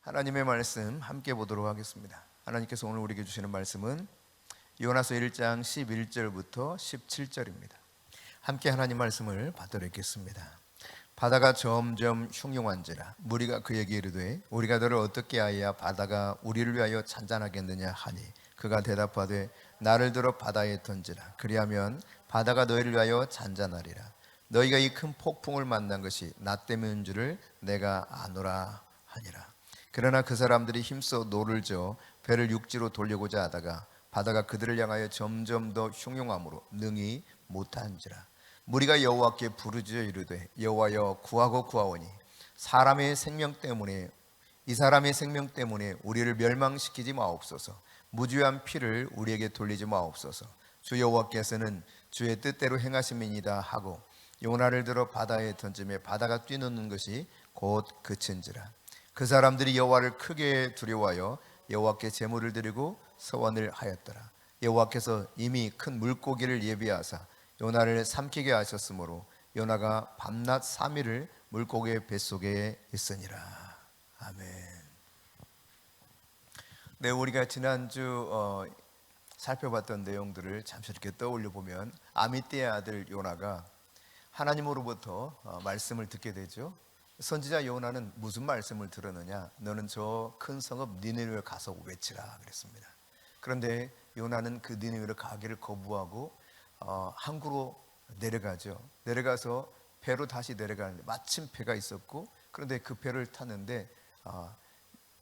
하나님의 말씀 함께 보도록 하겠습니다. 하나님께서 오늘 우리에게 주시는 말씀은 요나서 1장 11절부터 17절입니다. 함께 하나님 말씀을 받들어 읽겠습니다. 바다가 점점 흉흉한지라 무리가 그에게 이르되 우리가 너를 어떻게 하여야 바다가 우리를 위하여 잔잔하겠느냐 하니 그가 대답하되 나를 들어 바다에 던지라. 그리하면 바다가 너희를 위하여 잔잔하리라. 너희가 이 큰 폭풍을 만난 것이 나 때문인 줄을 내가 아노라 하니라. 그러나 그 사람들이 힘써 노를 저어 배를 육지로 돌려고자 하다가 바다가 그들을 향하여 점점 더 흉흉함으로 능히 못한지라. 무리가 여호와께 부르짖어 이르되 여호와여 구하고 구하오니 사람의 생명 때문에 이 사람의 생명 때문에 우리를 멸망시키지 마옵소서. 무죄한 피를 우리에게 돌리지 마옵소서. 주 여호와께서는 주의 뜻대로 행하심이니이다 하고 요나를 들어 바다에 던지매 바다가 뛰노는 것이 곧 그친지라. 그 사람들이 여호와를 크게 두려워하여 여호와께 제물을 드리고 서원을 하였더라. 여호와께서 이미 큰 물고기를 예비하사 요나를 삼키게 하셨으므로 요나가 밤낮 3일을 물고기의 뱃속에 있으니라. 아멘. 네, 우리가 지난주 살펴봤던 내용들을 잠시 이렇게 떠올려 보면 아미떼의 아들 요나가 하나님으로부터 말씀을 듣게 되죠. 선지자 요나는 무슨 말씀을 들었느냐? 너는 저 큰 성읍 니느웨에 가서 외치라 그랬습니다. 그런데 요나는 그 니느웨로 가기를 거부하고 항구로 내려가죠. 내려가서 배로 다시 내려가는데 마침 배가 있었고, 그런데 그 배를 탔는데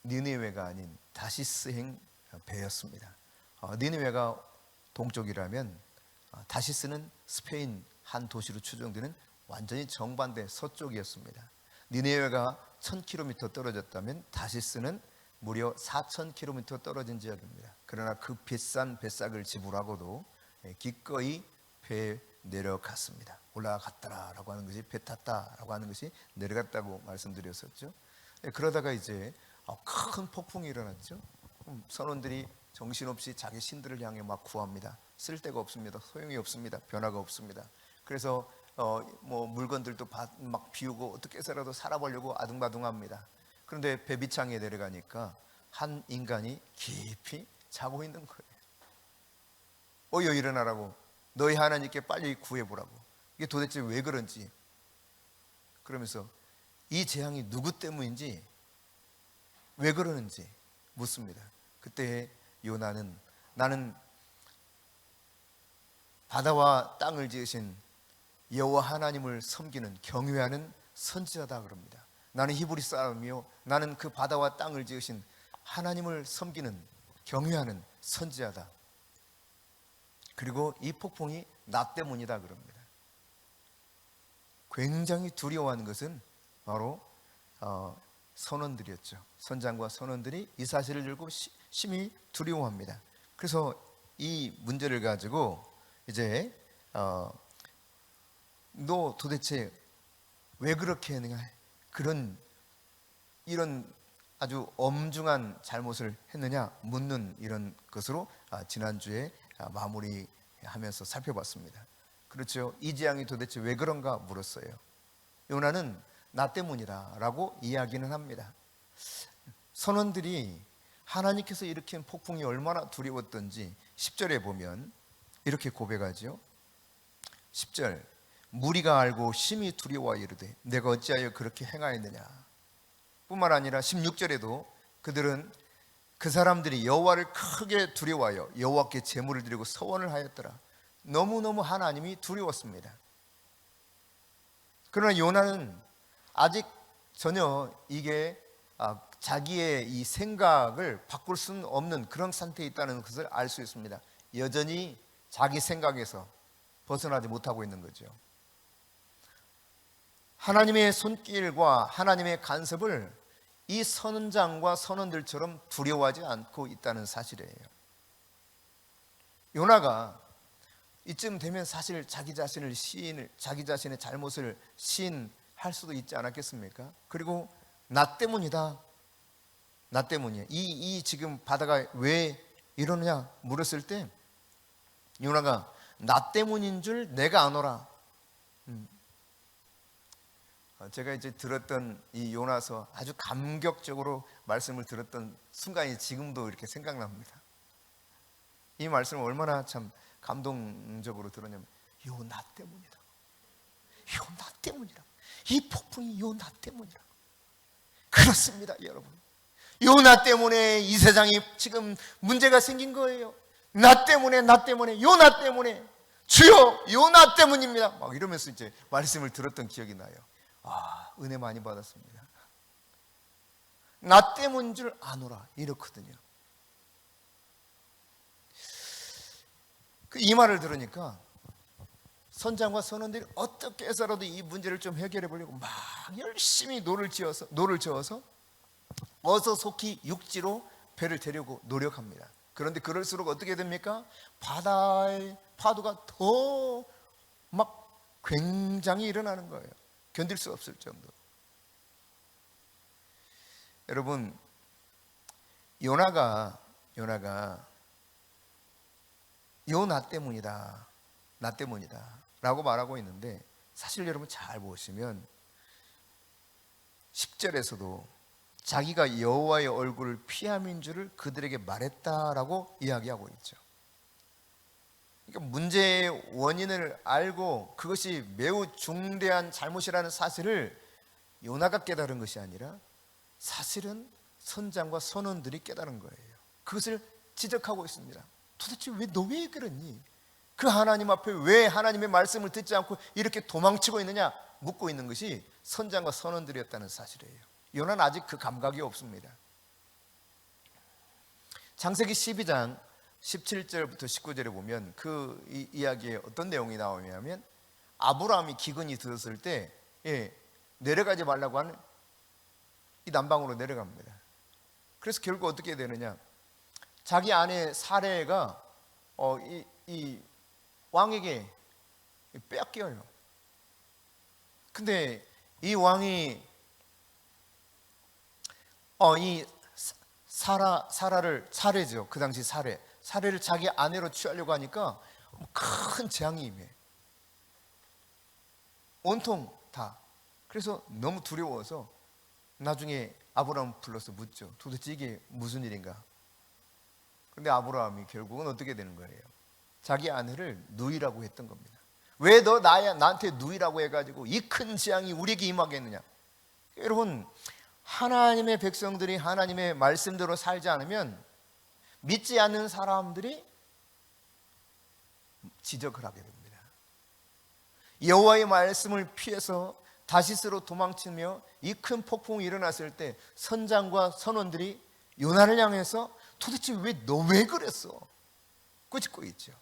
니느웨가 아닌 다시스행 배였습니다. 니느웨가 동쪽이라면 다시스는 스페인 한 도시로 추정되는 완전히 정반대 서쪽이었습니다. 니느웨가 1000km 떨어졌다면 다시스는 무려 4000km 떨어진 지역입니다. 그러나 그 비싼 배싹을 지불하고도 기꺼이 배에 내려갔습니다. 올라갔다라고 하는 것이 배 탔다라고 하는 것이 내려갔다고 말씀드렸었죠. 그러다가 이제 큰 폭풍이 일어났죠. 선원들이 정신없이 자기 신들을 향해 막 구합니다. 쓸데가 없습니다. 소용이 없습니다. 변화가 없습니다. 그래서 물건들도 막 비우고 어떻게 해서라도 살아보려고 아둥바둥합니다. 그런데 배 밑창에 내려가니까 한 인간이 깊이 자고 있는 거예요. 일어나라고, 너희 하나님께 빨리 구해보라고. 이게 도대체 왜 그런지, 그러면서 이 재앙이 누구 때문인지, 왜 그러는지 묻습니다. 그때 요나는 나는 바다와 땅을 지으신 여호와 하나님을 섬기는 경외하는 선지자다 그럽니다. 나는 히브리 사람이요 나는 그 바다와 땅을 지으신 하나님을 섬기는 경외하는 선지자다. 그리고 이 폭풍이 나 때문이다 그럽니다. 굉장히 두려워하는 것은 바로 선원들이었죠. 선장과 선원들이 이 사실을 들고 심히 두려워합니다. 그래서 이 문제를 가지고 이제 너 도대체 왜 그렇게 했느냐, 이런 아주 엄중한 잘못을 했느냐 묻는 이런 것으로 지난주에 마무리하면서 살펴봤습니다. 그렇죠. 이 재앙이 도대체 왜 그런가 물었어요. 요나는 나 때문이다라고 이야기는 합니다. 선원들이 하나님께서 일으킨 폭풍이 얼마나 두려웠던지 10절에 보면 이렇게 고백하죠. 10절, 무리가 알고 심히 두려워하여 이르되 내가 어찌하여 그렇게 행하였느냐. 뿐만 아니라 16절에도 그들은 그 사람들이 여호와를 크게 두려워하여 여호와께 제물을 드리고 서원을 하였더라. 너무너무 하나님이 두려웠습니다. 그러나 요나는 아직 전혀 이게 자기의 이 생각을 바꿀 수는 없는 그런 상태에 있다는 것을 알 수 있습니다. 여전히 자기 생각에서 벗어나지 못하고 있는 거죠. 하나님의 손길과 하나님의 간섭을 이 선장과 선원들처럼 두려워하지 않고 있다는 사실이에요. 요나가 이쯤 되면 사실 자기 자신의 잘못을 시인할 수도 있지 않았겠습니까? 그리고 나 때문이다, 나 때문이야, 이 지금 바다가 왜 이러느냐 물었을 때 요나가 나 때문인 줄 내가 아노라. 제가 이제 들었던 이 요나서 아주 감격적으로 말씀을 들었던 순간이 지금도 이렇게 생각납니다. 이 말씀을 얼마나 참 감동적으로 들었냐면 요나 때문이다. 요나 때문이라. 이 폭풍이 요나 때문이라. 그렇습니다, 여러분. 요나 때문에 이 세상이 지금 문제가 생긴 거예요. 나 때문에, 요나 때문에, 주여, 요나 때문입니다. 막 이러면서 이제 말씀을 들었던 기억이 나요. 아, 은혜 많이 받았습니다. 나 때문인 줄 아노라, 이렇거든요. 이 말을 들으니까 선장과 선원들이 어떻게 해서라도 이 문제를 좀 해결해 보려고 막 열심히 노를 저어서 어서 속히 육지로 배를 대려고 노력합니다. 그런데 그럴수록 어떻게 됩니까? 바다의 파도가 더 막 굉장히 일어나는 거예요. 견딜 수 없을 정도. 여러분, 요나가 요나 때문이다, 나 때문이다 라고 말하고 있는데, 사실 여러분 잘 보시면 10절에서도 자기가 여호와의 얼굴을 피함인 줄을 그들에게 말했다라고 이야기하고 있죠. 그러니까 문제의 원인을 알고 그것이 매우 중대한 잘못이라는 사실을 요나가 깨달은 것이 아니라 사실은 선장과 선원들이 깨달은 거예요. 그것을 지적하고 있습니다. 도대체 너 왜 그러니? 그 하나님 앞에 왜 하나님의 말씀을 듣지 않고 이렇게 도망치고 있느냐 묻고 있는 것이 선장과 선원들이었다는 사실이에요. 요나는 아직 그 감각이 없습니다. 창세기 12장 17절부터 19절에 보면 그 이야기에 어떤 내용이 나오냐면, 아브라함이 기근이 들었을 때 내려가지 말라고 하는 이 남방으로 내려갑니다. 그래서 결국 어떻게 되느냐, 자기 아내 사레가 이 왕에게 빼앗겨요. 근데 이 왕이 이 사례죠. 그 당시 사례를 자기 아내로 취하려고 하니까 큰 재앙이 임해. 온통 다. 그래서 너무 두려워서 나중에 아브라함 불러서 묻죠. 도대체 이게 무슨 일인가? 근데 아브라함이 결국은 어떻게 되는 거예요? 자기 아내를 누이라고 했던 겁니다. 왜 너 나한테 누이라고 해가지고 이 큰 재앙이 우리에게 임하겠느냐? 여러분, 하나님의 백성들이 하나님의 말씀대로 살지 않으면 믿지 않는 사람들이 지적을 하게 됩니다. 여호와의 말씀을 피해서 다시스로 도망치며 이 큰 폭풍이 일어났을 때 선장과 선원들이 요나를 향해서 도대체 너 왜 그랬어? 꾸짖고 있죠.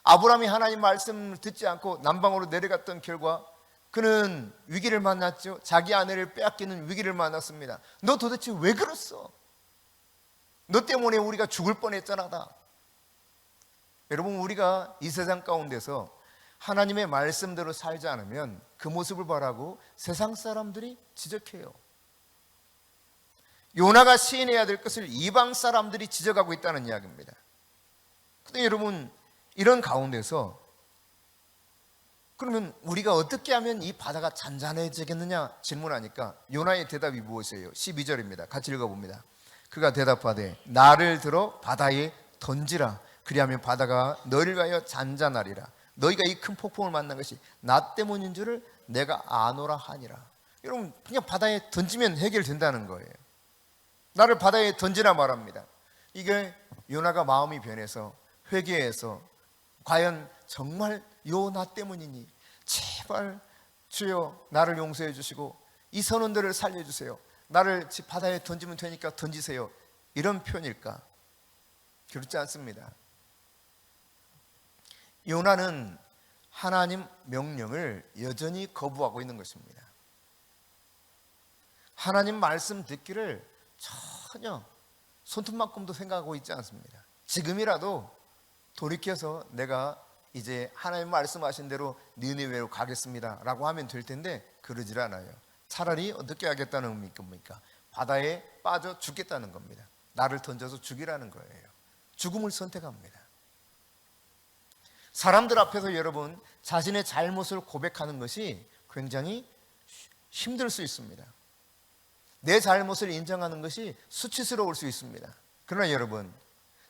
아브라함이 하나님 말씀을 듣지 않고 남방으로 내려갔던 결과 그는 위기를 만났죠. 자기 아내를 빼앗기는 위기를 만났습니다. 너 도대체 왜 그랬어? 너 때문에 우리가 죽을 뻔했잖아. 여러분, 우리가 이 세상 가운데서 하나님의 말씀대로 살지 않으면 그 모습을 바라고 세상 사람들이 지적해요. 요나가 시인해야 될 것을 이방 사람들이 지적하고 있다는 이야기입니다. 근데 여러분, 이런 가운데서 그러면 우리가 어떻게 하면 이 바다가 잔잔해지겠느냐 질문하니까 요나의 대답이 무엇이에요? 12절입니다. 같이 읽어봅니다. 그가 대답하되 나를 들어 바다에 던지라. 그리하면 바다가 너를 가여 잔잔하리라. 너희가 이 큰 폭풍을 만난 것이 나 때문인 줄을 내가 아노라 하니라. 여러분, 그냥 바다에 던지면 해결된다는 거예요. 나를 바다에 던지라 말합니다. 이게 요나가 마음이 변해서 회개해서 과연 정말 나 때문이니 제발 주여 나를 용서해 주시고 이 선원들을 살려주세요. 나를 바다에 던지면 되니까 던지세요. 이런 표현일까? 그렇지 않습니다. 요나는 하나님 명령을 여전히 거부하고 있는 것입니다. 하나님 말씀 듣기를 전혀 손톱만큼도 생각하고 있지 않습니다. 지금이라도 돌이켜서 내가 이제 하나님 말씀하신 대로 니느웨로 가겠습니다 라고 하면 될 텐데 그러질 않아요. 차라리 어떻게 하겠다는 의미입니까? 바다에 빠져 죽겠다는 겁니다. 나를 던져서 죽이라는 거예요. 죽음을 선택합니다. 사람들 앞에서 여러분 자신의 잘못을 고백하는 것이 굉장히 힘들 수 있습니다. 내 잘못을 인정하는 것이 수치스러울 수 있습니다. 그러나 여러분,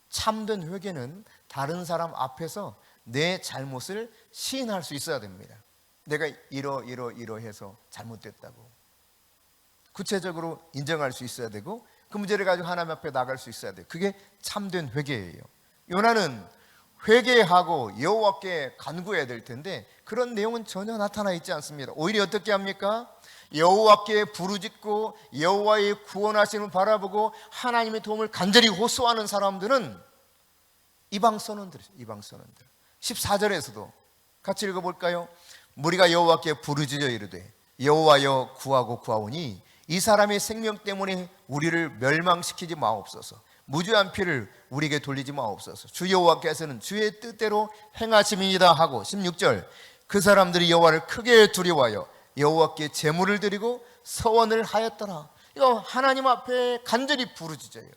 참된 회개는 다른 사람 앞에서 내 잘못을 시인할 수 있어야 됩니다. 내가 이러해서 잘못됐다고 구체적으로 인정할 수 있어야 되고, 그 문제를 가지고 하나님 앞에 나갈 수 있어야 돼요. 그게 참된 회개예요. 요나는 회개하고 여호와께 간구해야 될 텐데 그런 내용은 전혀 나타나 있지 않습니다. 오히려 어떻게 합니까? 여호와께 부르짖고 여호와의 구원하심을 바라보고 하나님의 도움을 간절히 호소하는 사람들은 이방 선원들이죠. 이방 선원들. 14절에서도 같이 읽어볼까요? 무리가 여호와께 부르짖어 이르되 여호와여 구하고 구하오니 이 사람의 생명 때문에 우리를 멸망시키지 마옵소서. 무죄한 피를 우리에게 돌리지 마옵소서. 주 여호와께서는 주의 뜻대로 행하심이니이다 하고 16절 그 사람들이 여호와를 크게 두려워하여 여호와께 제물을 드리고 서원을 하였더라. 이거 하나님 앞에 간절히 부르짖어요.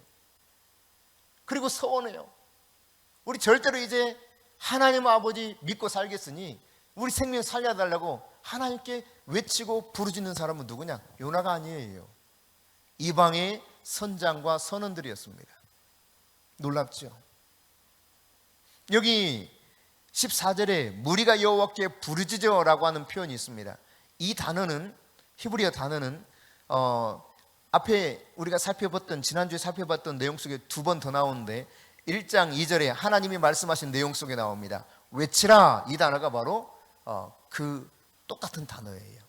그리고 서원해요. 우리 절대로 이제 하나님 아버지 믿고 살겠으니 우리 생명 살려달라고 하나님께 외치고 부르짖는 사람은 누구냐? 요나가 아니에요. 이방의 선장과 선원들이었습니다. 놀랍죠? 여기 14절에 무리가 여호와께 부르짖어라고 하는 표현이 있습니다. 이 단어는, 히브리어 단어는 앞에 우리가 살펴봤던, 지난주에 살펴봤던 내용 속에 두 번 더 나오는데 1장 2절에 하나님이 말씀하신 내용 속에 나옵니다. 외치라, 이 단어가 바로 그 똑같은 단어예요.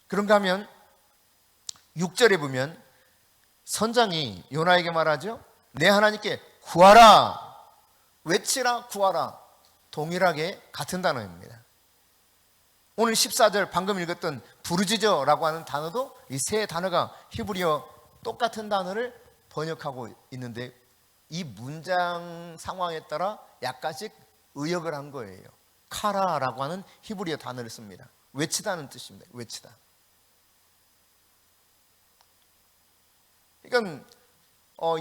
그런가 하면 6절에 보면 선장이 요나에게 말하죠. 내 하나님께 구하라, 외치라, 구하라. 동일하게 같은 단어입니다. 오늘 14절 방금 읽었던 부르짖어라고 하는 단어도 이 세 단어가 히브리어 똑같은 단어를 번역하고 있는데 이 문장 상황에 따라 약간씩 의역을 한 거예요. 카라라고 하는 히브리어 단어를 씁니다. 외치다는 뜻입니다. 외치다. 그러니까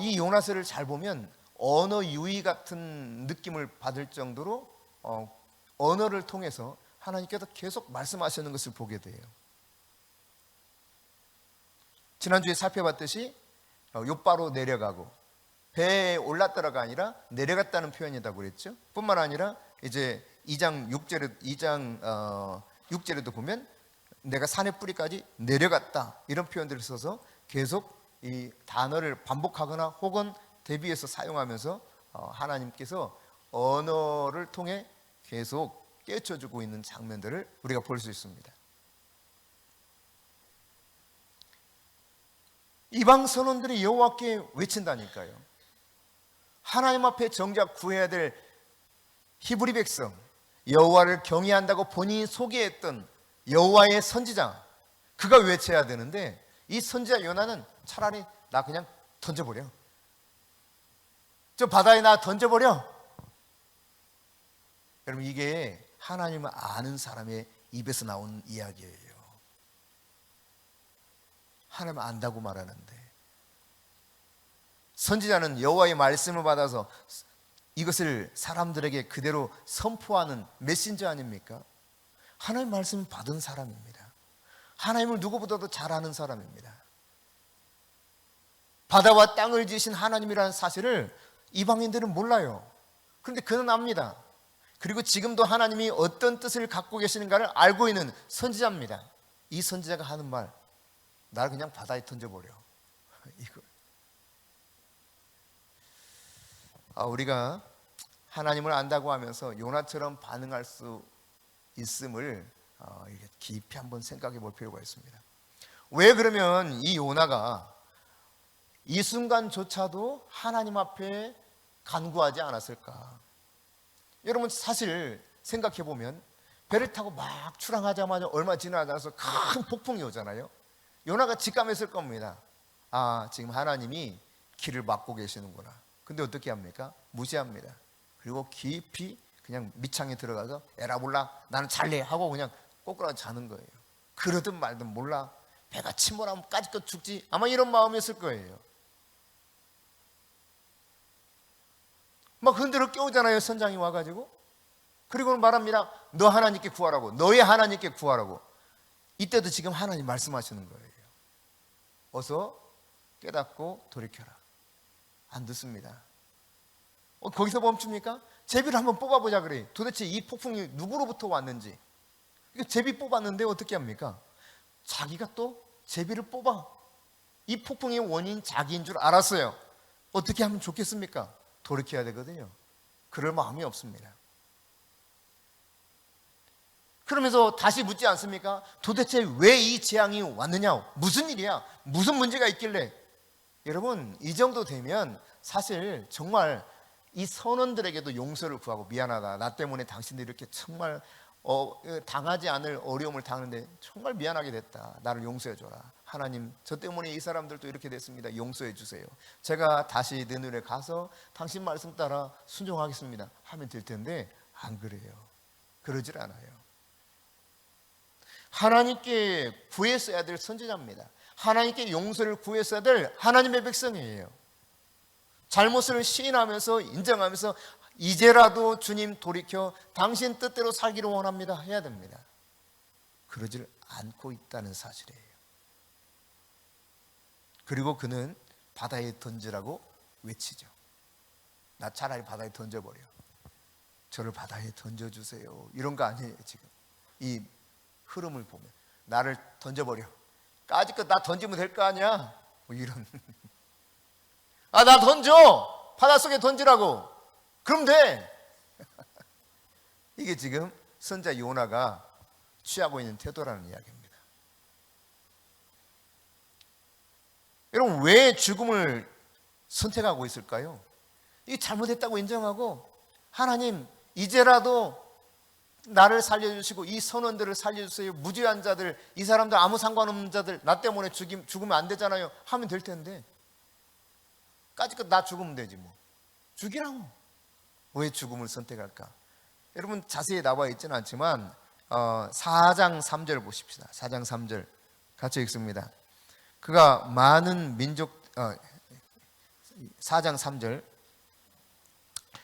이 요나서를 잘 보면 언어 유희 같은 느낌을 받을 정도로 언어를 통해서 하나님께서 계속 말씀하시는 것을 보게 돼요. 지난주에 살펴봤듯이 욥바로 내려가고 배에 올랐더라가 아니라 내려갔다는 표현이라고 그랬죠. 뿐만 아니라 이제 2장 6절에도 보면 내가 산의 뿌리까지 내려갔다 이런 표현들을 써서 계속 이 단어를 반복하거나 혹은 대비해서 사용하면서 하나님께서 언어를 통해 계속 깨쳐주고 있는 장면들을 우리가 볼 수 있습니다. 이방 선원들이 여호와께 외친다니까요. 하나님 앞에 정작 구해야 될 히브리 백성, 여호와를 경외한다고 본인이 소개했던 여호와의 선지자, 그가 외쳐야 되는데 이 선지자 요나는 차라리 나 그냥 던져버려, 저 바다에 나 던져버려. 여러분, 이게 하나님을 아는 사람의 입에서 나온 이야기예요. 하나님을 안다고 말하는데 선지자는 여호와의 말씀을 받아서 이것을 사람들에게 그대로 선포하는 메신저 아닙니까? 하나님의 말씀을 받은 사람입니다. 하나님을 누구보다도 잘 아는 사람입니다. 바다와 땅을 지으신 하나님이라는 사실을 이방인들은 몰라요. 그런데 그는 압니다. 그리고 지금도 하나님이 어떤 뜻을 갖고 계시는가를 알고 있는 선지자입니다. 이 선지자가 하는 말, 나를 그냥 바다에 던져버려. 이거. 우리가 하나님을 안다고 하면서 요나처럼 반응할 수 있음을 깊이 한번 생각해 볼 필요가 있습니다. 왜 그러면 이 요나가 이 순간조차도 하나님 앞에 간구하지 않았을까? 여러분, 사실 생각해 보면 배를 타고 막 출항하자마자 얼마 지나지 않아서 큰 폭풍이 오잖아요. 요나가 직감했을 겁니다. 지금 하나님이 길을 막고 계시는구나. 근데 어떻게 합니까? 무시합니다. 그리고 깊이 그냥 밑창에 들어가서 에라 몰라, 나는 잘래 하고 그냥 꼬꾸라져 자는 거예요. 그러든 말든 몰라, 배가 침몰하면 까짓것 죽지, 아마 이런 마음이었을 거예요. 막 흔들어 깨우잖아요, 선장이 와가지고. 그리고 말합니다. 너 하나님께 구하라고, 너의 하나님께 구하라고. 이때도 지금 하나님 말씀하시는 거예요. 어서 깨닫고 돌이켜라. 안 듣습니다. 거기서 멈춥니까? 제비를 한번 뽑아보자 그래. 도대체 이 폭풍이 누구로부터 왔는지. 이거 제비 뽑았는데 어떻게 합니까? 자기가 또 제비를 뽑아. 이 폭풍의 원인 자기인 줄 알았어요. 어떻게 하면 좋겠습니까? 돌이켜야 되거든요. 그럴 마음이 없습니다. 그러면서 다시 묻지 않습니까? 도대체 왜 이 재앙이 왔느냐? 무슨 일이야? 무슨 문제가 있길래? 여러분, 이 정도 되면 사실 정말 이 선원들에게도 용서를 구하고, 미안하다, 나 때문에 당신들이 이렇게 정말 당하지 않을 어려움을 당하는데 정말 미안하게 됐다, 나를 용서해 줘라. 하나님, 저 때문에 이 사람들도 이렇게 됐습니다, 용서해 주세요. 제가 다시 내 눈에 가서 당신 말씀 따라 순종하겠습니다 하면 될 텐데, 안 그래요. 그러질 않아요. 하나님께 구했어야 될 선지자입니다. 하나님께 용서를 구했어야 될 하나님의 백성이에요. 잘못을 시인하면서 인정하면서 이제라도 주님 돌이켜 당신 뜻대로 살기를 원합니다 해야 됩니다. 그러질 않고 있다는 사실이에요. 그리고 그는 바다에 던지라고 외치죠. 나 차라리 바다에 던져버려. 저를 바다에 던져주세요. 이런 거 아니에요. 지금 이 흐름을 보면 나를 던져버려. 까짓것 나 던지면 될 거 아니야. 뭐 이런. 아, 나 던져. 바닷속에 던지라고. 그럼 돼. 이게 지금 선지자 요나가 취하고 있는 태도라는 이야기입니다. 여러분, 왜 죽음을 선택하고 있을까요? 이 잘못했다고 인정하고, 하나님 이제라도 나를 살려주시고 이 선원들을 살려주세요. 무죄한 자들, 이 사람들 아무 상관없는 자들, 나 때문에 죽으면 안 되잖아요 하면 될 텐데, 까짓것 나 죽으면 되지 뭐. 죽이라고. 왜 죽음을 선택할까? 여러분, 자세히 나와 있지는 않지만 4장 3절 보십시다. 4장 3절 같이 읽습니다. 그가 많은 민족 4장 3절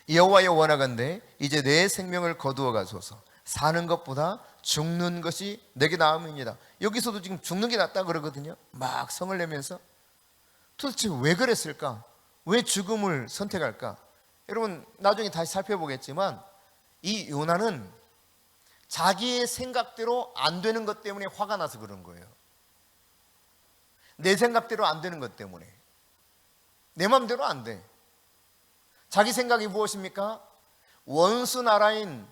여호와여 원하건대 이제 내 생명을 거두어 가소서. 사는 것보다 죽는 것이 내게 나음이니이다. 여기서도 지금 죽는 게 낫다 그러거든요. 막 성을 내면서. 도대체 왜 그랬을까? 왜 죽음을 선택할까? 여러분, 나중에 다시 살펴보겠지만 이 요나는 자기의 생각대로 안 되는 것 때문에 화가 나서 그런 거예요. 내 생각대로 안 되는 것 때문에. 내 마음대로 안 돼. 자기 생각이 무엇입니까? 원수 나라인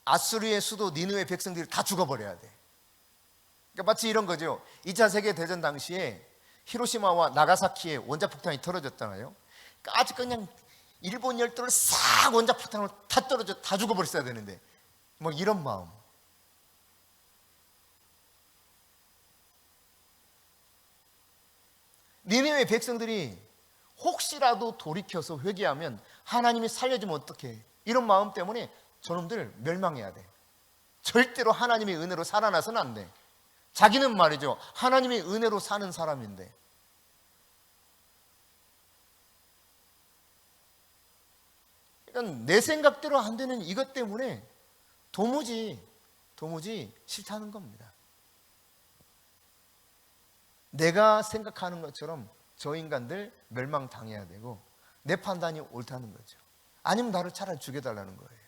아수르의 수도 니느웨 백성들이 다 죽어버려야 돼. 그러니까 마치 이런 거죠. 2차 세계대전 당시에 히로시마와 나가사키에 원자폭탄이 떨어졌잖아요. 아직 그냥 일본 열도를 싹 원자폭탄으로 다 떨어져 다 죽어버렸어야 되는데, 뭐 이런 마음. 니느웨 백성들이 혹시라도 돌이켜서 회개하면 하나님이 살려주면 어떡해, 이런 마음 때문에 저놈들 멸망해야 돼. 절대로 하나님의 은혜로 살아나서는 안 돼. 자기는 말이죠, 하나님의 은혜로 사는 사람인데. 그러니까 내 생각대로 안 되는 이것 때문에 도무지 싫다는 겁니다. 내가 생각하는 것처럼 저 인간들 멸망당해야 되고 내 판단이 옳다는 거죠. 아니면 나를 차라리 죽여달라는 거예요.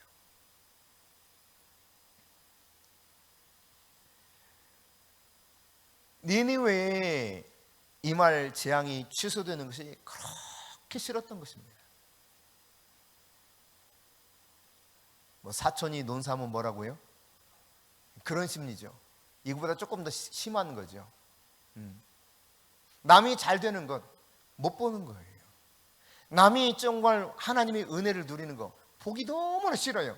니느웨에 임할 재앙이 취소되는 것이 그렇게 싫었던 것입니다. 뭐 사촌이 논사하면 뭐라고요? 그런 심리죠. 이거보다 조금 더 심한 거죠. 남이 잘 되는 것 못 보는 거예요. 남이 정말 하나님의 은혜를 누리는 거 보기 너무나 싫어요.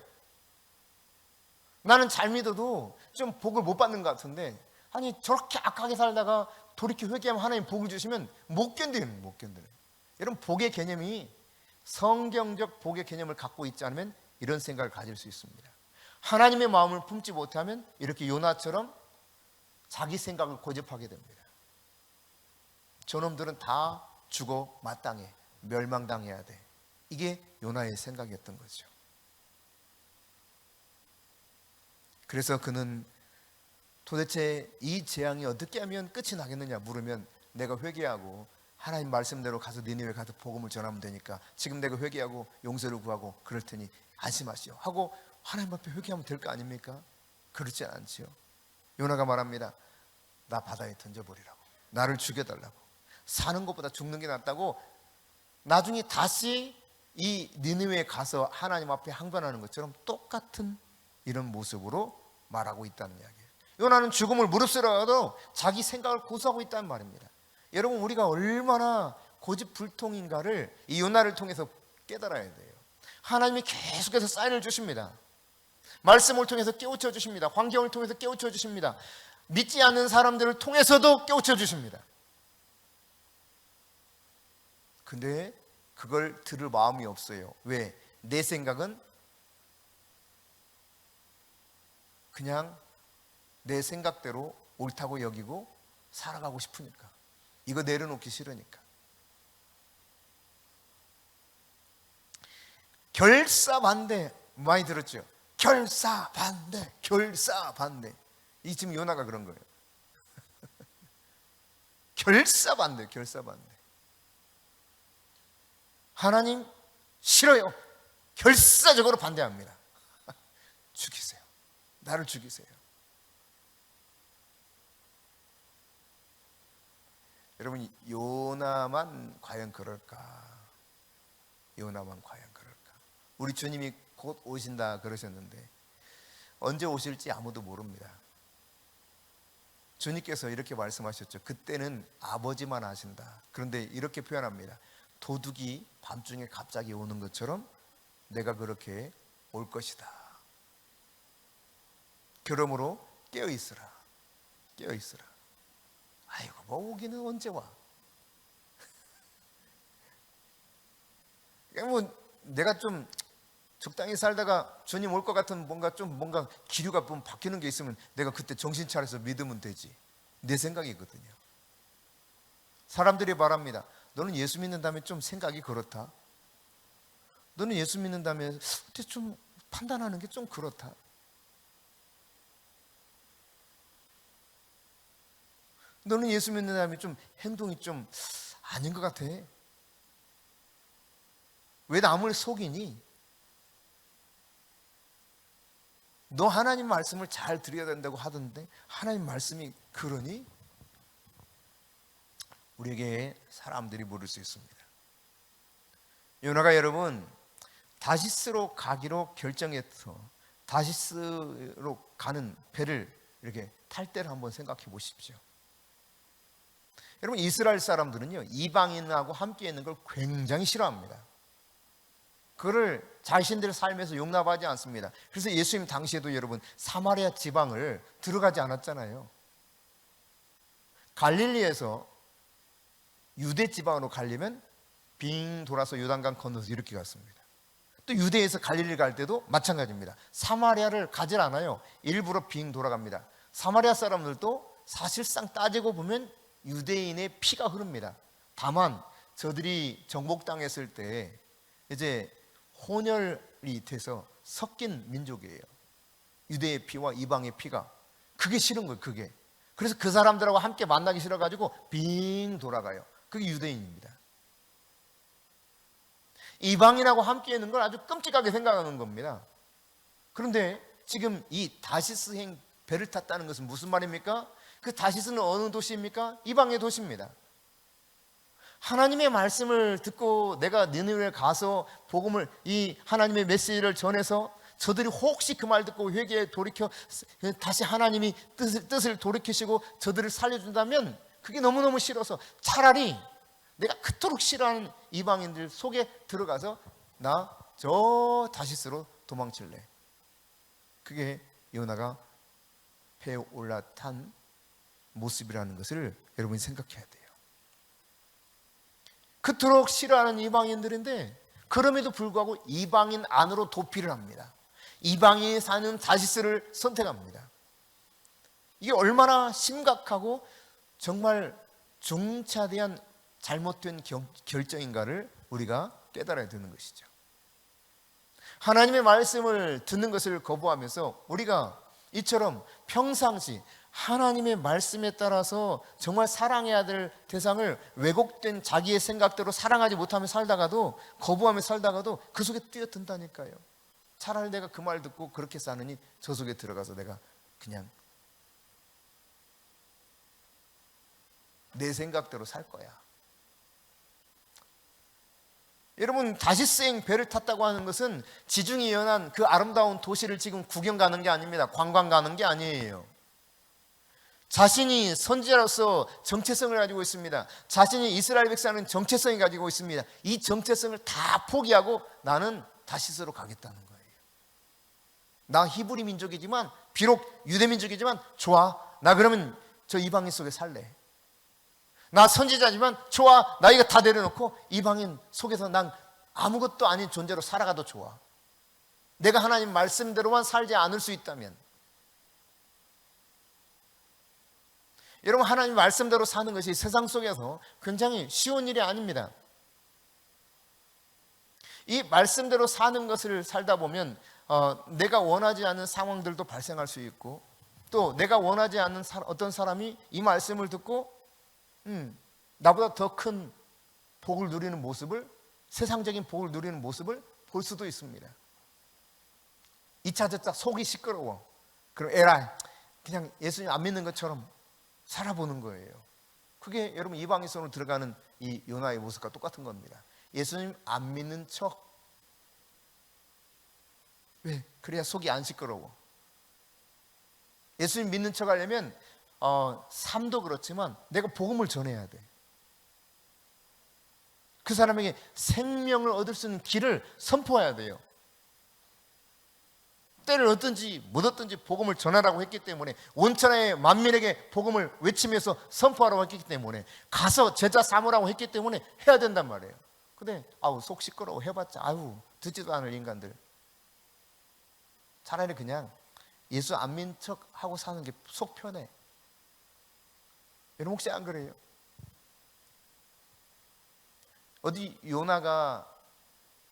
나는 잘 믿어도 좀 복을 못 받는 것 같은데, 아니 저렇게 악하게 살다가 돌이켜 회개하면 하나님 복을 주시면 못 견디는. 여러분, 복의 개념이 성경적 복의 개념을 갖고 있지 않으면 이런 생각을 가질 수 있습니다. 하나님의 마음을 품지 못하면 이렇게 요나처럼 자기 생각을 고집하게 됩니다. 저놈들은 다 죽어 마땅해, 멸망당해야 돼. 이게 요나의 생각이었던 거죠. 그래서 그는 도대체 이 재앙이 어떻게 하면 끝이 나겠느냐 물으면 내가 회개하고 하나님 말씀대로 가서 니느웨 가서 복음을 전하면 되니까 지금 내가 회개하고 용서를 구하고 그럴 테니 안심하시오 하고 하나님 앞에 회개하면 될 거 아닙니까? 그렇지 않지요. 요나가 말합니다. 나 바다에 던져버리라고, 나를 죽여달라고, 사는 것보다 죽는 게 낫다고 나중에 다시 이 니느웨에 가서 하나님 앞에 항변하는 것처럼 똑같은 이런 모습으로 말하고 있다는 이야기예요. 요나는 죽음을 무릅쓰러도 자기 생각을 고수하고 있다는 말입니다. 여러분, 우리가 얼마나 고집불통인가를 이 요나를 통해서 깨달아야 돼요. 하나님이 계속해서 사인을 주십니다. 말씀을 통해서 깨우쳐 주십니다. 환경을 통해서 깨우쳐 주십니다. 믿지 않는 사람들을 통해서도 깨우쳐 주십니다. 근데 그걸 들을 마음이 없어요. 왜? 내 생각은 그냥 내 생각대로 옳다고 여기고 살아가고 싶으니까, 이거 내려놓기 싫으니까. 결사반대 많이 들었죠? 결사반대, 결사반대. 이 지금 요나가 그런 거예요. 결사반대, 결사반대. 하나님 싫어요. 결사적으로 반대합니다. 죽이세요. 나를 죽이세요. 여러분, 요나만 과연 그럴까? 요나만 과연 그럴까? 우리 주님이 곧 오신다 그러셨는데 언제 오실지 아무도 모릅니다. 주님께서 이렇게 말씀하셨죠. 그때는 아버지만 아신다. 그런데 이렇게 표현합니다. 도둑이 밤중에 갑자기 오는 것처럼 내가 그렇게 올 것이다. 그러므로 깨어있으라. 깨어있으라. 아이고, 뭐 오기는 언제 와? 뭐 내가 좀 적당히 살다가 주님 올 것 같은 뭔가 기류가 좀 바뀌는 게 있으면 내가 그때 정신 차려서 믿으면 되지. 내 생각이거든요. 사람들이 말합니다. 너는 예수 믿는다면 좀 생각이 그렇다. 너는 예수 믿는다면 좀 판단하는 게 좀 그렇다. 너는 예수 믿는다면 좀 행동이 좀 아닌 것 같아. 왜 남을 속이니? 너 하나님 말씀을 잘 드려야 된다고 하던데 하나님 말씀이 그러니? 우리에게 사람들이 물을 수 있습니다. 요나가 여러분 다시스로 가기로 결정해서 다시스로 가는 배를 이렇게 탈 때를 한번 생각해 보십시오. 여러분, 이스라엘 사람들은요 이방인하고 함께 있는 걸 굉장히 싫어합니다. 그를 자신들의 삶에서 용납하지 않습니다. 그래서 예수님 당시에도 여러분 사마리아 지방을 들어가지 않았잖아요. 갈릴리에서 유대 지방으로 가려면 빙 돌아서 요단강 건너서 이렇게 갔습니다. 또 유대에서 갈릴리 갈 때도 마찬가지입니다. 사마리아를 가질 않아요. 일부러 빙 돌아갑니다. 사마리아 사람들도 사실상 따지고 보면 유대인의 피가 흐릅니다. 다만 저들이 정복당했을 때 이제 혼혈이 돼서 섞인 민족이에요. 유대의 피와 이방의 피가. 그게 싫은 거예요. 그게. 그래서 그 사람들하고 함께 만나기 싫어가지고 빙 돌아가요. 그게 유대인입니다. 이방인하고 함께 있는 걸 아주 끔찍하게 생각하는 겁니다. 그런데 지금 이 다시스행 배를 탔다는 것은 무슨 말입니까? 그 다시스는 어느 도시입니까? 이방의 도시입니다. 하나님의 말씀을 듣고 내가 니느웨에 가서 복음을, 이 하나님의 메시지를 전해서 저들이 혹시 그 말 듣고 회개에 돌이켜 다시 하나님이 뜻을 돌이키시고 저들을 살려준다면 그게 너무너무 싫어서 차라리 내가 그토록 싫어하는 이방인들 속에 들어가서 나 저 다시스로 도망칠래. 그게 요나가 배에 올라탄 모습이라는 것을 여러분이 생각해야 돼요. 그토록 싫어하는 이방인들인데 그럼에도 불구하고 이방인 안으로 도피를 합니다. 이방인이 사는 다시스를 선택합니다. 이게 얼마나 심각하고 정말 중차대한 잘못된 결정인가를 우리가 깨달아야 되는 것이죠. 하나님의 말씀을 듣는 것을 거부하면서 우리가 이처럼 평상시 하나님의 말씀에 따라서 정말 사랑해야 될 대상을 왜곡된 자기의 생각대로 사랑하지 못하며 살다가도, 거부하며 살다가도 그 속에 뛰어든다니까요. 차라리 내가 그 말 듣고 그렇게 사느니 저 속에 들어가서 내가 그냥 내 생각대로 살 거야. 여러분, 다시스행 배를 탔다고 하는 것은 지중해 연안 그 아름다운 도시를 지금 구경 가는 게 아닙니다. 관광 가는 게 아니에요. 자신이 선지자로서 정체성을 가지고 있습니다. 자신이 이스라엘 백성은 정체성이 가지고 있습니다. 이 정체성을 다 포기하고 나는 다시스로 가겠다는 거예요. 나 히브리 민족이지만, 비록 유대 민족이지만 좋아, 나 그러면 저 이방인 속에 살래. 나 선지자지만 좋아, 나 이거 다 내려놓고 이방인 속에서 난 아무것도 아닌 존재로 살아가도 좋아. 내가 하나님 말씀대로만 살지 않을 수 있다면. 여러분, 하나님 말씀대로 사는 것이 세상 속에서 굉장히 쉬운 일이 아닙니다. 이 말씀대로 사는 것을 살다 보면 내가 원하지 않는 상황들도 발생할 수 있고, 또 내가 원하지 않는 어떤 사람이 이 말씀을 듣고 나보다 더 큰 복을 누리는 모습을, 세상적인 복을 누리는 모습을 볼 수도 있습니다. 이차저차 속이 시끄러워. 그럼 에라이, 그냥 예수님 안 믿는 것처럼 살아보는 거예요. 그게 여러분 이방인으로 들어가는 이 요나의 모습과 똑같은 겁니다. 예수님 안 믿는 척. 왜? 그래야 속이 안 시끄러워. 예수님 믿는 척 하려면 삶도 그렇지만 내가 복음을 전해야 돼. 그 사람에게 생명을 얻을 수 있는 길을 선포해야 돼요. 때를 얻든지 못 얻든지 복음을 전하라고 했기 때문에, 온천의 만민에게 복음을 외치면서 선포하라고 했기 때문에, 가서 제자 삼으라고 했기 때문에 해야 된단 말이에요. 근데 속 시끄러워 해봤자 듣지도 않을 인간들. 차라리 그냥 예수 안 믿는 척 하고 사는 게 속 편해. 여러분 혹시 안 그래요? 어디 요나가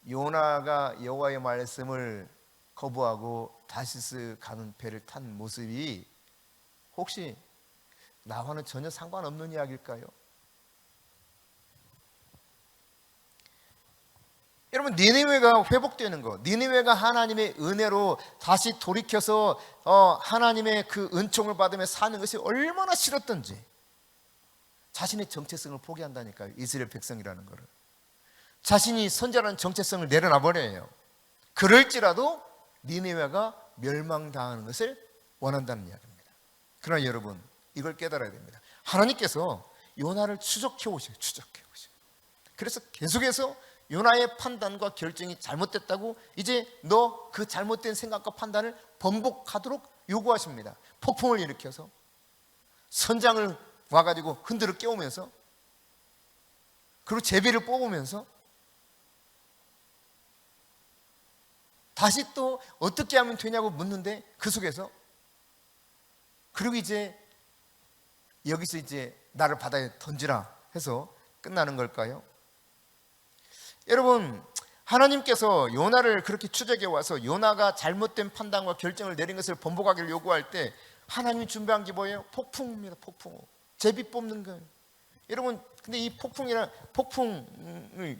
여호와의 말씀을 거부하고 다시스 가는 배를 탄 모습이 혹시 나와는 전혀 상관없는 이야기일까요? 여러분, 니느웨가 회복되는 것, 니느웨가 하나님의 은혜로 다시 돌이켜서 하나님의 그 은총을 받으며 사는 것이 얼마나 싫었던지, 자신의 정체성을 포기한다니까요. 이스라엘 백성이라는 거를. 자신이 선지자라는 정체성을 내려놔 버려요. 그럴지라도 니느웨가 멸망당하는 것을 원한다는 이야기입니다. 그러나 여러분, 이걸 깨달아야 됩니다. 하나님께서 요나를 추적해 오셔요. 그래서 계속해서 요나의 판단과 결정이 잘못됐다고, 이제 너 그 잘못된 생각과 판단을 번복하도록 요구하십니다. 폭풍을 일으켜서 선장을 와가지고 흔들어 깨우면서, 그리고 제비를 뽑으면서 다시 또 어떻게 하면 되냐고 묻는데, 그 속에서, 그리고 이제 여기서 이제 나를 바다에 던지라 해서 끝나는 걸까요? 여러분, 하나님께서 요나를 그렇게 추적해 와서 요나가 잘못된 판단과 결정을 내린 것을 번복하기를 요구할 때 하나님이 준비한 게 뭐예요? 폭풍입니다. 폭풍. 제비 뽑는 거예요. 여러분, 근데 이 폭풍을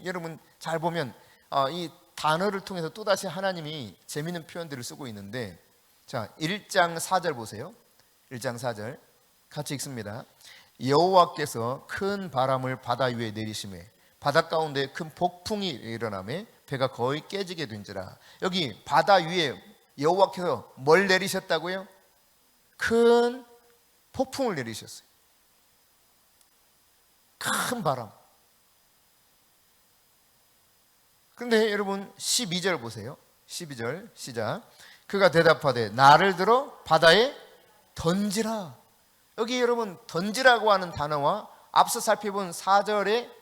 여러분 잘 보면 이 단어를 통해서 또다시 하나님이 재미있는 표현들을 쓰고 있는데, 자, 1장 4절 보세요. 1장 4절 같이 읽습니다. 여호와께서 큰 바람을 바다 위에 내리시매 바다 가운데 큰 폭풍이 일어나매 배가 거의 깨지게 된지라. 여기 바다 위에 여호와께서 뭘 내리셨다고요? 큰 폭풍을 내리셨어요. 큰 바람. 그런데 여러분 12절 보세요. 12절 시작. 그가 대답하되 나를 들어 바다에 던지라. 여기 여러분 던지라고 하는 단어와 앞서 살펴본 4절에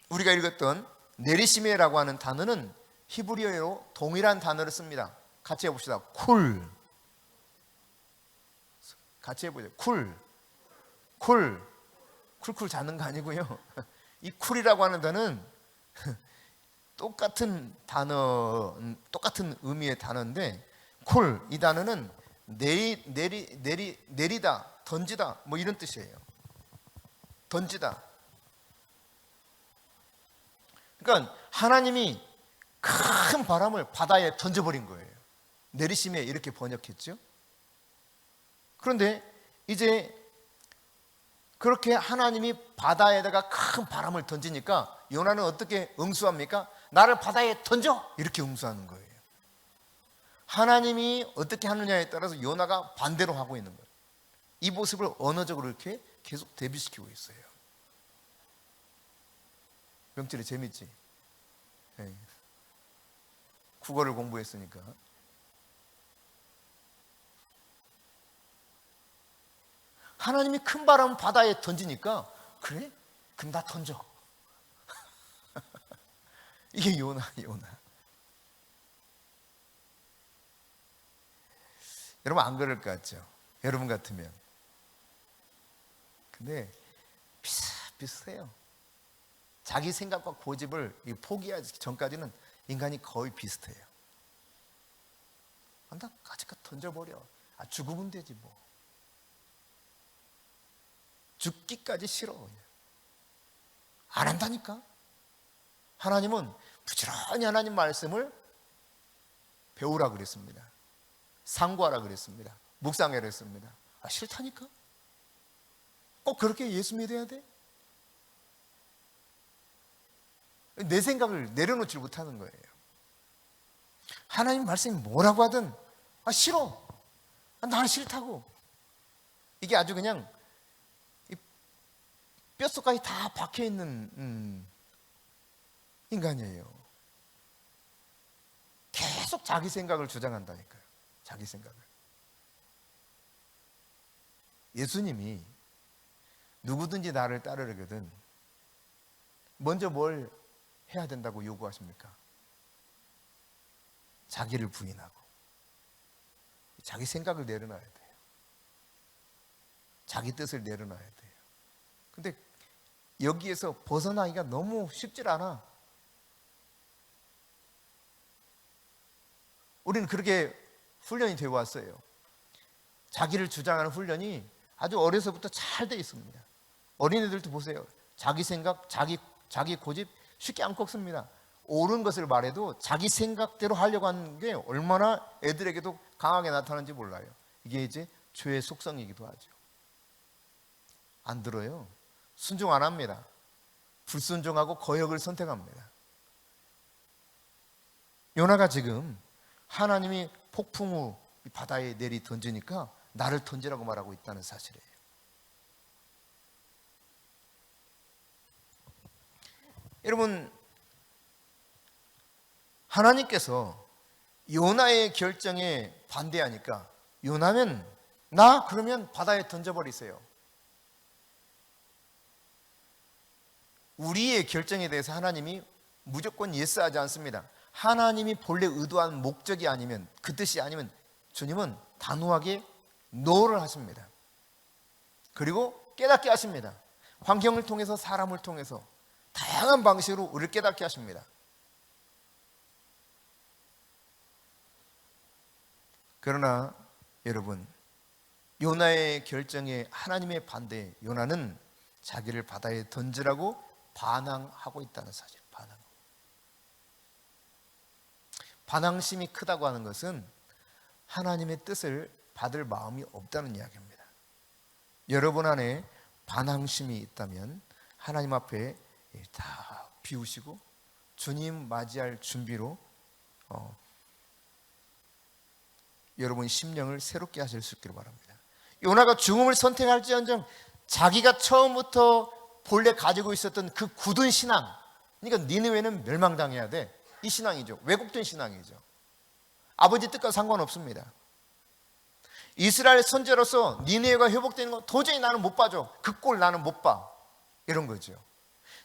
우리가 읽었던 내리시메라고 하는 단어는 히브리어로 동일한 단어를 씁니다. 같이 해봅시다. 쿨. 같이 해보죠. 쿨. 쿨쿨 자는 거 아니고요. 이 쿨이라고 하는 단어는 똑같은 단어, 똑같은 의미의 단어인데, 쿨, 이 단어는 내리다, 던지다 뭐 이런 뜻이에요. 던지다. 그러니까 하나님이 큰 바람을 바다에 던져버린 거예요. 내리심에 이렇게 번역했죠. 그런데 이제 그렇게 하나님이 바다에다가 큰 바람을 던지니까 요나는 어떻게 응수합니까? 나를 바다에 던져! 이렇게 응수하는 거예요. 하나님이 어떻게 하느냐에 따라서 요나가 반대로 하고 있는 거예요. 이 모습을 언어적으로 이렇게 계속 대비시키고 있어요. 명철이 재밌지? 네. 국어를 공부했으니까. 하나님이 큰 바람 바다에 던지니까 그래? 그럼 나 던져. 이게 요나. 여러분 안 그럴 것 같죠? 여러분 같으면. 근데 비슷해요. 자기 생각과 고집을 포기하기 전까지는 인간이 거의 비슷해요. 나 가지고 던져버려. 죽으면 되지 뭐. 죽기까지 싫어. 안 한다니까. 하나님은 부지런히 하나님 말씀을 배우라 그랬습니다. 상고하라 그랬습니다. 묵상하라 그랬습니다. 싫다니까. 꼭 그렇게 예수 믿어야 돼? 내 생각을 내려놓지 못하는 거예요. 하나님 말씀이 뭐라고 하든 싫어. 나는 싫다고. 이게 아주 그냥 뼛속까지 다 박혀있는 인간이에요. 계속 자기 생각을 주장한다니까요. 자기 생각을. 예수님이 누구든지 나를 따르려거든 먼저 뭘 해야 된다고 요구하십니까? 자기를 부인하고 자기 생각을 내려놔야 돼요. 자기 뜻을 내려놔야 돼요. 근데 여기에서 벗어나기가 너무 쉽질 않아. 우리는 그렇게 훈련이 되어 왔어요. 자기를 주장하는 훈련이 아주 어려서부터 잘 돼 있습니다. 어린애들도 보세요. 자기 생각, 자기 고집 쉽게 안 꺾습니다. 옳은 것을 말해도 자기 생각대로 하려고 하는 게 얼마나 애들에게도 강하게 나타나는지 몰라요. 이게 이제 죄의 속성이기도 하죠. 안 들어요. 순종 안 합니다. 불순종하고 거역을 선택합니다. 요나가 지금 하나님이 폭풍 후 바다에 내리 던지니까 나를 던지라고 말하고 있다는 사실이에요. 여러분, 하나님께서 요나의 결정에 반대하니까 요나면 그러면 바다에 던져버리세요. 우리의 결정에 대해서 하나님이 무조건 예스하지 않습니다. 하나님이 본래 의도한 목적이 아니면, 그 뜻이 아니면 주님은 단호하게 노를 하십니다. 그리고 깨닫게 하십니다. 환경을 통해서, 사람을 통해서 다양한 방식으로 우리를 깨닫게 하십니다. 그러나 여러분, 요나의 결정에 하나님의 반대에 요나는 자기를 바다에 던지라고 반항하고 있다는 사실. 반항심이 크다고 하는 것은 하나님의 뜻을 받을 마음이 없다는 이야기입니다. 여러분 안에 반항심이 있다면 하나님 앞에 다 비우시고 주님 맞이할 준비로 여러분 심령을 새롭게 하실 수 있기를 바랍니다. 요나가 죽음을 선택할지언정 자기가 처음부터 본래 가지고 있었던 그 굳은 신앙, 그러니까 니느웨는 멸망당해야 돼, 이 신앙이죠. 왜곡된 신앙이죠. 아버지 뜻과 상관없습니다. 이스라엘 선지자로서 니느웨가 회복되는 거 도저히 나는 못 봐줘. 그 꼴 나는 못 봐. 이런 거죠.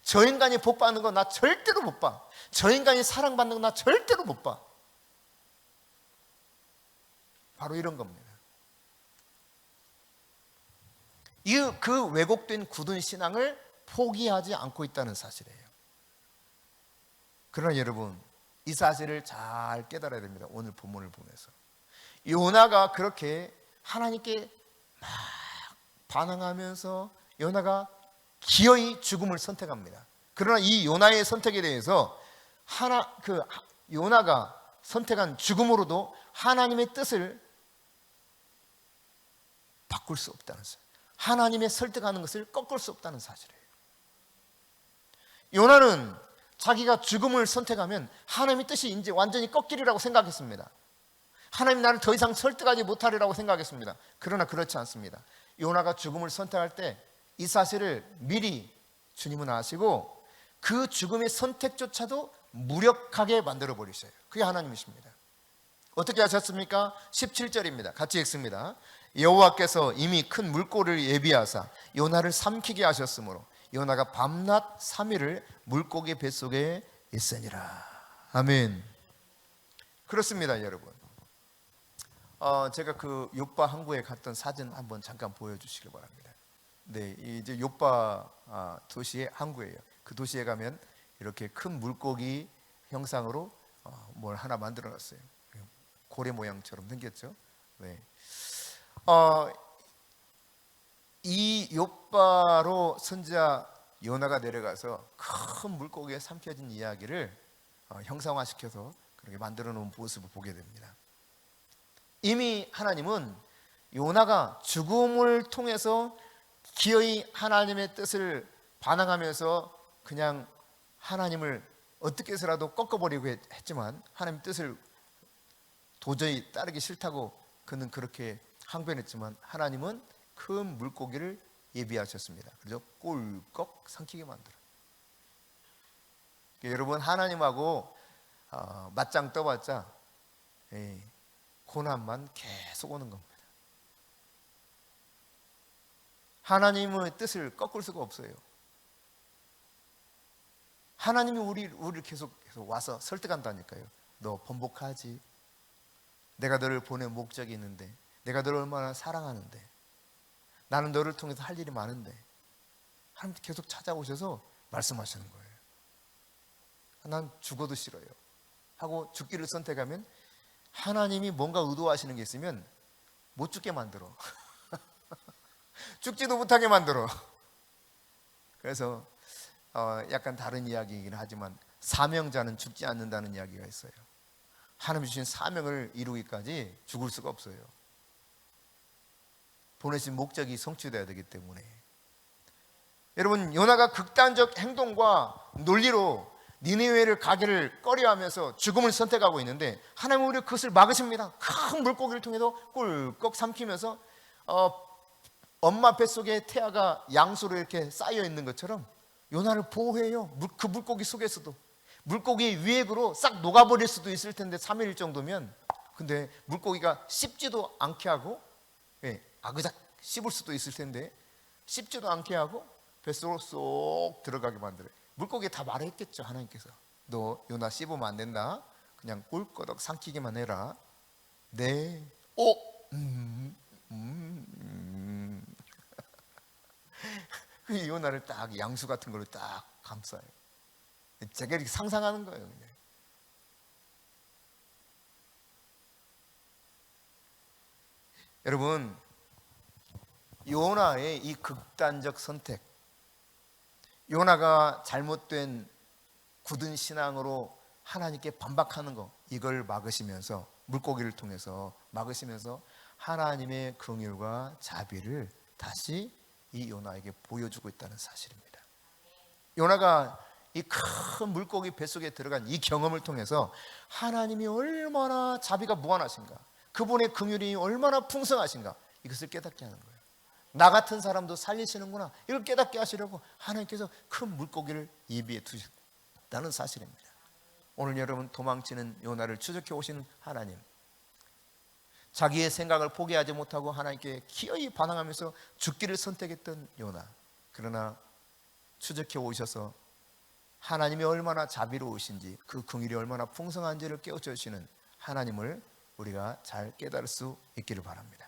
저 인간이 복 받는 거 나 절대로 못 봐. 저 인간이 사랑받는 거 나 절대로 못 봐. 바로 이런 겁니다. 그 왜곡된 굳은 신앙을 포기하지 않고 있다는 사실이에요. 그러나 여러분, 이 사실을 잘 깨달아야 됩니다. 오늘 본문을 보면서 요나가 그렇게 하나님께 막 반항하면서 요나가 기어이 죽음을 선택합니다. 그러나 이 요나의 선택에 대해서 요나가 선택한 죽음으로도 하나님의 뜻을 바꿀 수 없다는 사실, 하나님의 설득하는 것을 꺾을 수 없다는 사실이에요. 요나는 자기가 죽음을 선택하면 하나님의 뜻이 이제 완전히 꺾이리라고 생각했습니다. 하나님 나를 더 이상 설득하지 못하리라고 생각했습니다. 그러나 그렇지 않습니다. 요나가 죽음을 선택할 때 이 사실을 미리 주님은 아시고 그 죽음의 선택조차도 무력하게 만들어 버리셔요. 그게 하나님이십니다. 어떻게 하셨습니까? 17절입니다. 같이 읽습니다. 여호와께서 이미 큰 물고기를 예비하사 요나를 삼키게 하셨으므로 요나가 밤낮 3일을 물고기 뱃속에 있으니라. 아멘. 그렇습니다, 여러분. 제가 그 요빠 항구에 갔던 사진 한번 잠깐 보여주시길 바랍니다. 네, 이제 요빠 도시의 항구예요. 그 도시에 가면 이렇게 큰 물고기 형상으로 뭘 하나 만들어놨어요. 고래 모양처럼 생겼죠. 네. 이 요빠로 선지자 요나가 내려가서 큰 물고기에 삼켜진 이야기를 형상화시켜서 그렇게 만들어 놓은 모습을 보게 됩니다. 이미 하나님은 요나가 죽음을 통해서 기어이 하나님의 뜻을 반항하면서 그냥 하나님을 어떻게 해서라도 꺾어버리고 했지만 하나님의 뜻을 도저히 따르기 싫다고 그는 그렇게 항변했지만 하나님은 큰 물고기를 예비하셨습니다. 그래서 꿀꺽 삼키게 만들어요. 여러분, 하나님하고 맞짱 떠봤자 고난만 계속 오는 겁니다. 하나님의 뜻을 꺾을 수가 없어요. 하나님이 우리를 계속 와서 설득한다니까요. 너 번복하지. 내가 너를 보낸 목적이 있는데, 내가 너를 얼마나 사랑하는데, 나는 너를 통해서 할 일이 많은데, 하나님 계속 찾아오셔서 말씀하시는 거예요. 난 죽어도 싫어요 하고 죽기를 선택하면 하나님이 뭔가 의도하시는 게 있으면 못 죽게 만들어. 죽지도 못하게 만들어. 그래서 약간 다른 이야기이긴 하지만 사명자는 죽지 않는다는 이야기가 있어요. 하나님 주신 사명을 이루기까지 죽을 수가 없어요. 보내신 목적이 성취되어야 되기 때문에. 여러분, 요나가 극단적 행동과 논리로 니느웨를 가기를 꺼려하면서 죽음을 선택하고 있는데 하나님은 우리 그것을 막으십니다. 큰 물고기를 통해서 꿀꺽 삼키면서 엄마 뱃속에 태아가 양수로 이렇게 쌓여 있는 것처럼 요나를 보호해요. 그 물고기 속에서도. 물고기의 위액으로 싹 녹아버릴 수도 있을 텐데 3일 정도면. 근데 물고기가 씹지도 않게 하고 아그작 씹을 수도 있을 텐데 씹지도 않게 하고 뱃속으로 쏙 들어가게 만들어요. 물고기 다 말했겠죠. 하나님께서 너 요나 씹으면 안 된다. 그냥 꿀꺼덕 삼키기만 해라. 네. 그 요나를 딱 양수 같은 걸로 딱 감싸요. 제가 이렇게 상상하는 거예요. 그냥. 여러분, 요나의 이 극단적 선택, 요나가 잘못된 굳은 신앙으로 하나님께 반박하는 거, 이걸 막으시면서 물고기를 통해서 막으시면서 하나님의 긍휼과 자비를 다시 이 요나에게 보여주고 있다는 사실입니다. 요나가 이 큰 물고기 뱃속에 들어간 이 경험을 통해서 하나님이 얼마나 자비가 무한하신가, 그분의 긍휼이 얼마나 풍성하신가, 이것을 깨닫게 하는 거예요. 나 같은 사람도 살리시는구나, 이걸 깨닫게 하시려고 하나님께서 큰 물고기를 예비해 두셨다는 사실입니다. 오늘 여러분, 도망치는 요나를 추적해 오시는 하나님, 자기의 생각을 포기하지 못하고 하나님께 기어이 반항하면서 죽기를 선택했던 요나, 그러나 추적해 오셔서 하나님이 얼마나 자비로우신지, 그 긍휼이 얼마나 풍성한지를 깨우쳐 주시는 하나님을 우리가 잘 깨달을 수 있기를 바랍니다.